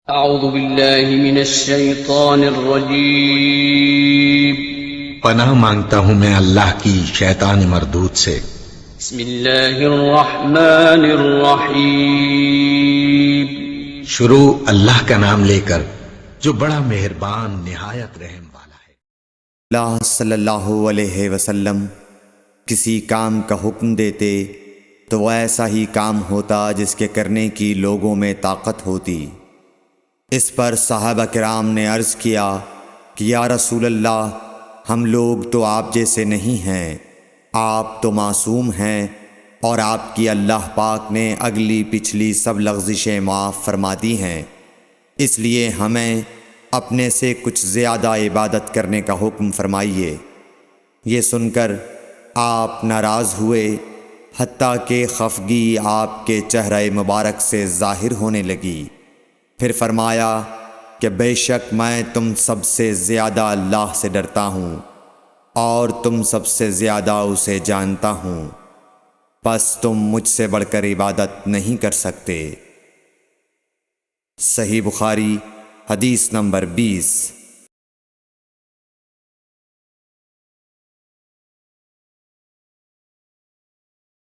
اعوذ باللہ من الشیطان الرجیم پناہ مانگتا ہوں میں اللہ کی شیطان مردود سے۔ بسم اللہ الرحمن الرحیم شروع اللہ کا نام لے کر جو بڑا مہربان نہایت رحم والا ہے۔ اللہ صلی اللہ علیہ وسلم کسی کام کا حکم دیتے تو وہ ایسا ہی کام ہوتا جس کے کرنے کی لوگوں میں طاقت ہوتی۔ اس پر صحابہ کرام نے عرض کیا کہ یا رسول اللہ، ہم لوگ تو آپ جیسے نہیں ہیں، آپ تو معصوم ہیں اور آپ کی اللہ پاک نے اگلی پچھلی سب لغزشیں معاف فرما دی ہیں، اس لیے ہمیں اپنے سے کچھ زیادہ عبادت کرنے کا حکم فرمائیے۔ یہ سن کر آپ ناراض ہوئے، حتیٰ کہ خفگی آپ کے چہرہ مبارک سے ظاہر ہونے لگی۔ پھر فرمایا کہ بے شک میں تم سب سے زیادہ اللہ سے ڈرتا ہوں اور تم سب سے زیادہ اسے جانتا ہوں، پس تم مجھ سے بڑھ کر عبادت نہیں کر سکتے۔ صحیح بخاری حدیث نمبر 20۔